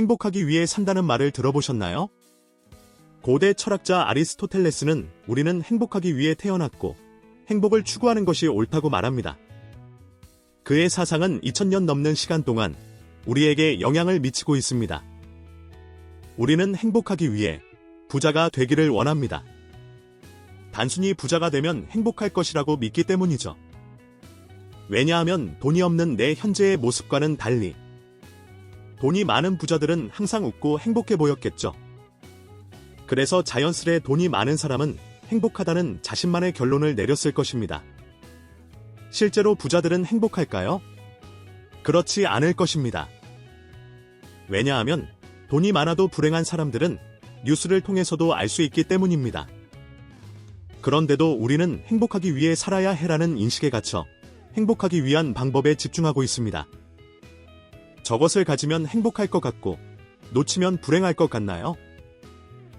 행복하기 위해 산다는 말을 들어보셨나요? 고대 철학자 아리스토텔레스는 우리는 행복하기 위해 태어났고 행복을 추구하는 것이 옳다고 말합니다. 그의 사상은 2000년 넘는 시간 동안 우리에게 영향을 미치고 있습니다. 우리는 행복하기 위해 부자가 되기를 원합니다. 단순히 부자가 되면 행복할 것이라고 믿기 때문이죠. 왜냐하면 돈이 없는 내 현재의 모습과는 달리 돈이 많은 부자들은 항상 웃고 행복해 보였겠죠. 그래서 자연스레 돈이 많은 사람은 행복하다는 자신만의 결론을 내렸을 것입니다. 실제로 부자들은 행복할까요? 그렇지 않을 것입니다. 왜냐하면 돈이 많아도 불행한 사람들은 뉴스를 통해서도 알 수 있기 때문입니다. 그런데도 우리는 행복하기 위해 살아야 해라는 인식에 갇혀 행복하기 위한 방법에 집중하고 있습니다. 저것을 가지면 행복할 것 같고 놓치면 불행할 것 같나요?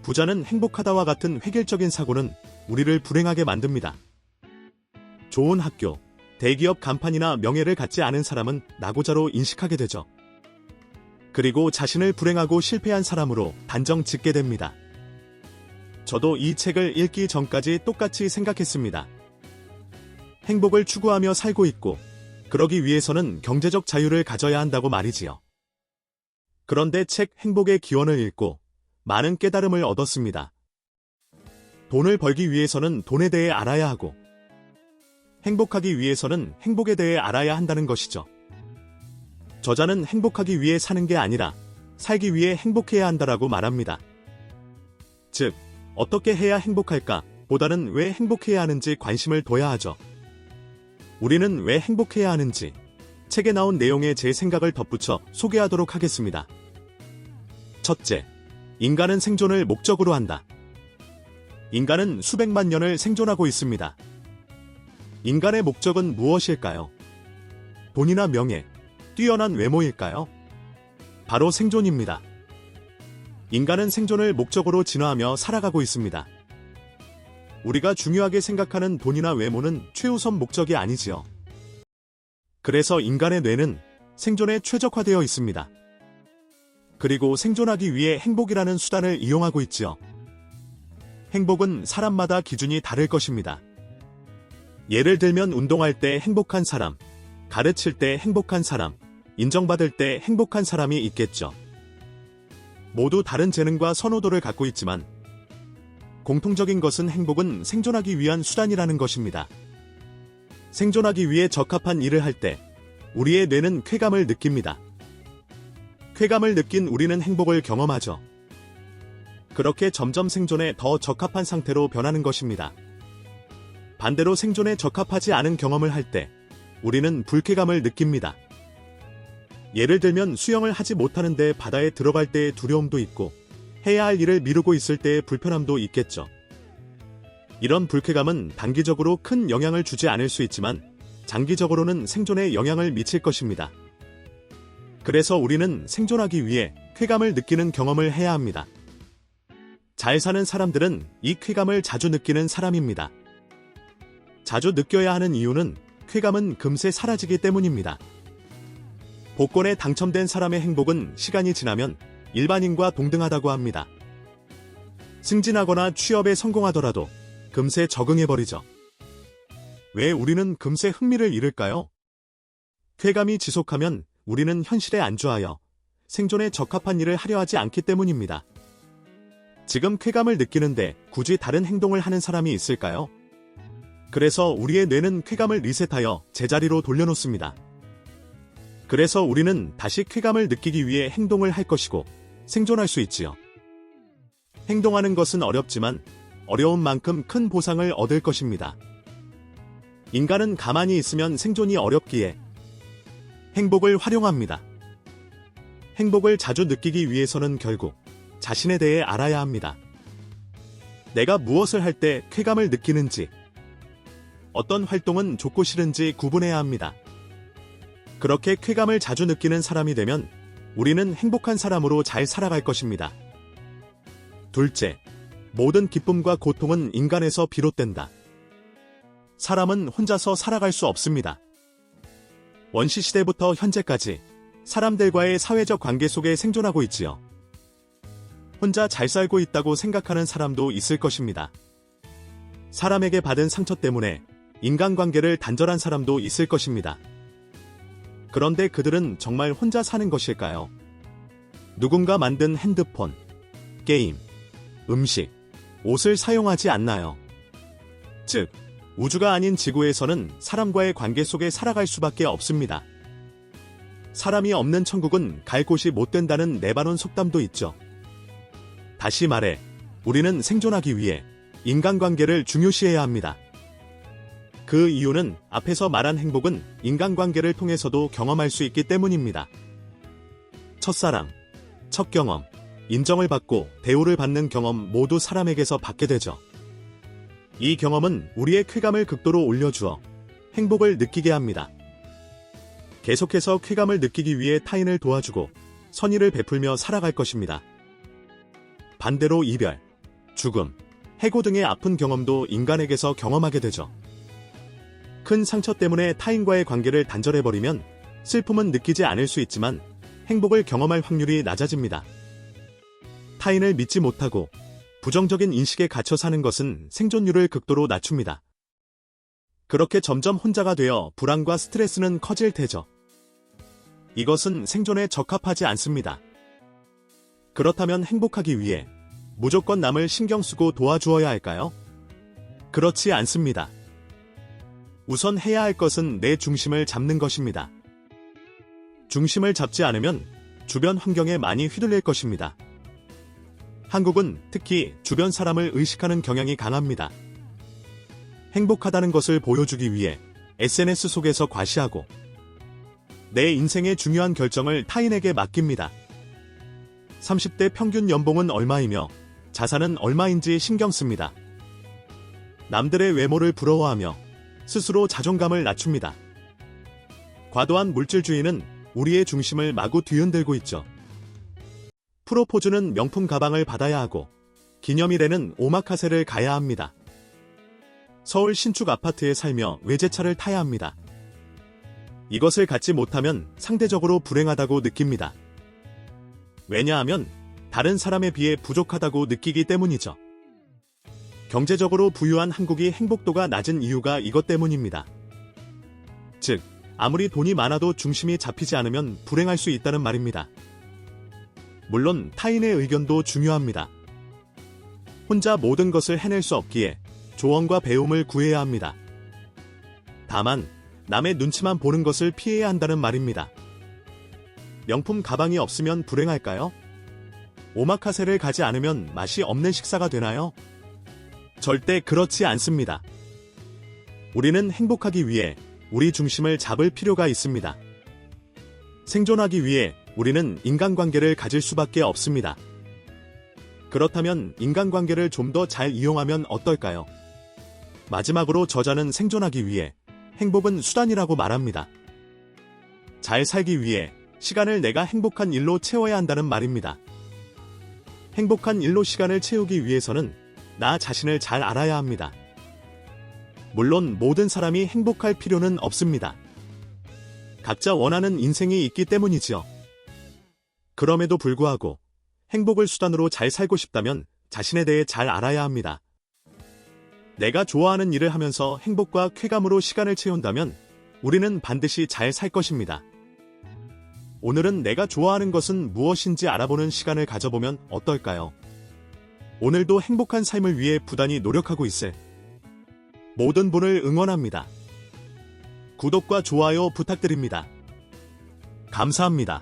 부자는 행복하다와 같은 획일적인 사고는 우리를 불행하게 만듭니다. 좋은 학교, 대기업 간판이나 명예를 갖지 않은 사람은 낙오자로 인식하게 되죠. 그리고 자신을 불행하고 실패한 사람으로 단정 짓게 됩니다. 저도 이 책을 읽기 전까지 똑같이 생각했습니다. 행복을 추구하며 살고 있고 그러기 위해서는 경제적 자유를 가져야 한다고 말이지요. 그런데 책 행복의 기원을 읽고 많은 깨달음을 얻었습니다. 돈을 벌기 위해서는 돈에 대해 알아야 하고 행복하기 위해서는 행복에 대해 알아야 한다는 것이죠. 저자는 행복하기 위해 사는 게 아니라 살기 위해 행복해야 한다라고 말합니다. 즉, 어떻게 해야 행복할까 보다는 왜 행복해야 하는지 관심을 둬야 하죠. 우리는 왜 행복해야 하는지 책에 나온 내용에 제 생각을 덧붙여 소개하도록 하겠습니다. 첫째, 인간은 생존을 목적으로 한다. 인간은 수백만 년을 생존하고 있습니다. 인간의 목적은 무엇일까요? 돈이나 명예, 뛰어난 외모일까요? 바로 생존입니다. 인간은 생존을 목적으로 진화하며 살아가고 있습니다. 우리가 중요하게 생각하는 돈이나 외모는 최우선 목적이 아니지요. 그래서 인간의 뇌는 생존에 최적화되어 있습니다. 그리고 생존하기 위해 행복이라는 수단을 이용하고 있지요. 행복은 사람마다 기준이 다를 것입니다. 예를 들면 운동할 때 행복한 사람, 가르칠 때 행복한 사람, 인정받을 때 행복한 사람이 있겠죠. 모두 다른 재능과 선호도를 갖고 있지만 공통적인 것은 행복은 생존하기 위한 수단이라는 것입니다. 생존하기 위해 적합한 일을 할 때 우리의 뇌는 쾌감을 느낍니다. 쾌감을 느낀 우리는 행복을 경험하죠. 그렇게 점점 생존에 더 적합한 상태로 변하는 것입니다. 반대로 생존에 적합하지 않은 경험을 할 때 우리는 불쾌감을 느낍니다. 예를 들면 수영을 하지 못하는데 바다에 들어갈 때의 두려움도 있고 해야 할 일을 미루고 있을 때의 불편함도 있겠죠. 이런 불쾌감은 단기적으로 큰 영향을 주지 않을 수 있지만 장기적으로는 생존에 영향을 미칠 것입니다. 그래서 우리는 생존하기 위해 쾌감을 느끼는 경험을 해야 합니다. 잘 사는 사람들은 이 쾌감을 자주 느끼는 사람입니다. 자주 느껴야 하는 이유는 쾌감은 금세 사라지기 때문입니다. 복권에 당첨된 사람의 행복은 시간이 지나면 일반인과 동등하다고 합니다. 승진하거나 취업에 성공하더라도 금세 적응해버리죠. 왜 우리는 금세 흥미를 잃을까요? 쾌감이 지속하면 우리는 현실에 안주하여 생존에 적합한 일을 하려 하지 않기 때문입니다. 지금 쾌감을 느끼는데 굳이 다른 행동을 하는 사람이 있을까요? 그래서 우리의 뇌는 쾌감을 리셋하여 제자리로 돌려놓습니다. 그래서 우리는 다시 쾌감을 느끼기 위해 행동을 할 것이고 생존할 수 있지요. 행동하는 것은 어렵지만 어려운 만큼 큰 보상을 얻을 것입니다. 인간은 가만히 있으면 생존이 어렵기에 행복을 활용합니다. 행복을 자주 느끼기 위해서는 결국 자신에 대해 알아야 합니다. 내가 무엇을 할 때 쾌감을 느끼는지, 어떤 활동은 좋고 싫은지 구분해야 합니다. 그렇게 쾌감을 자주 느끼는 사람이 되면 우리는 행복한 사람으로 잘 살아갈 것입니다. 둘째, 모든 기쁨과 고통은 인간에서 비롯된다. 사람은 혼자서 살아갈 수 없습니다. 원시시대부터 현재까지 사람들과의 사회적 관계 속에 생존하고 있지요. 혼자 잘 살고 있다고 생각하는 사람도 있을 것입니다. 사람에게 받은 상처 때문에 인간관계를 단절한 사람도 있을 것입니다. 그런데 그들은 정말 혼자 사는 것일까요? 누군가 만든 핸드폰, 게임, 음식, 옷을 사용하지 않나요? 즉, 우주가 아닌 지구에서는 사람과의 관계 속에 살아갈 수밖에 없습니다. 사람이 없는 천국은 갈 곳이 못 된다는 네바논 속담도 있죠. 다시 말해, 우리는 생존하기 위해 인간관계를 중요시해야 합니다. 그 이유는 앞에서 말한 행복은 인간관계를 통해서도 경험할 수 있기 때문입니다. 첫사랑, 첫 경험, 인정을 받고 대우를 받는 경험 모두 사람에게서 받게 되죠. 이 경험은 우리의 쾌감을 극도로 올려주어 행복을 느끼게 합니다. 계속해서 쾌감을 느끼기 위해 타인을 도와주고 선의를 베풀며 살아갈 것입니다. 반대로 이별, 죽음, 해고 등의 아픈 경험도 인간에게서 경험하게 되죠. 큰 상처 때문에 타인과의 관계를 단절해버리면 슬픔은 느끼지 않을 수 있지만 행복을 경험할 확률이 낮아집니다. 타인을 믿지 못하고 부정적인 인식에 갇혀 사는 것은 생존율을 극도로 낮춥니다. 그렇게 점점 혼자가 되어 불안과 스트레스는 커질 테죠. 이것은 생존에 적합하지 않습니다. 그렇다면 행복하기 위해 무조건 남을 신경 쓰고 도와주어야 할까요? 그렇지 않습니다. 우선 해야 할 것은 내 중심을 잡는 것입니다. 중심을 잡지 않으면 주변 환경에 많이 휘둘릴 것입니다. 한국은 특히 주변 사람을 의식하는 경향이 강합니다. 행복하다는 것을 보여주기 위해 SNS 속에서 과시하고 내 인생의 중요한 결정을 타인에게 맡깁니다. 30대 평균 연봉은 얼마이며 자산은 얼마인지 신경 씁니다. 남들의 외모를 부러워하며 스스로 자존감을 낮춥니다. 과도한 물질주의는 우리의 중심을 마구 뒤흔들고 있죠. 프로포즈는 명품 가방을 받아야 하고 기념일에는 오마카세를 가야 합니다. 서울 신축 아파트에 살며 외제차를 타야 합니다. 이것을 갖지 못하면 상대적으로 불행하다고 느낍니다. 왜냐하면 다른 사람에 비해 부족하다고 느끼기 때문이죠. 경제적으로 부유한 한국이 행복도가 낮은 이유가 이것 때문입니다. 즉, 아무리 돈이 많아도 중심이 잡히지 않으면 불행할 수 있다는 말입니다. 물론 타인의 의견도 중요합니다. 혼자 모든 것을 해낼 수 없기에 조언과 배움을 구해야 합니다. 다만 남의 눈치만 보는 것을 피해야 한다는 말입니다. 명품 가방이 없으면 불행할까요? 오마카세를 가지 않으면 맛이 없는 식사가 되나요? 절대 그렇지 않습니다. 우리는 행복하기 위해 우리 중심을 잡을 필요가 있습니다. 생존하기 위해 우리는 인간관계를 가질 수밖에 없습니다. 그렇다면 인간관계를 좀 더 잘 이용하면 어떨까요? 마지막으로 저자는 생존하기 위해 행복은 수단이라고 말합니다. 잘 살기 위해 시간을 내가 행복한 일로 채워야 한다는 말입니다. 행복한 일로 시간을 채우기 위해서는 나 자신을 잘 알아야 합니다. 물론 모든 사람이 행복할 필요는 없습니다. 각자 원하는 인생이 있기 때문이지요. 그럼에도 불구하고 행복을 수단으로 잘 살고 싶다면 자신에 대해 잘 알아야 합니다. 내가 좋아하는 일을 하면서 행복과 쾌감으로 시간을 채운다면 우리는 반드시 잘 살 것입니다. 오늘은 내가 좋아하는 것은 무엇인지 알아보는 시간을 가져보면 어떨까요? 오늘도 행복한 삶을 위해 부단히 노력하고 있을 모든 분을 응원합니다. 구독과 좋아요 부탁드립니다. 감사합니다.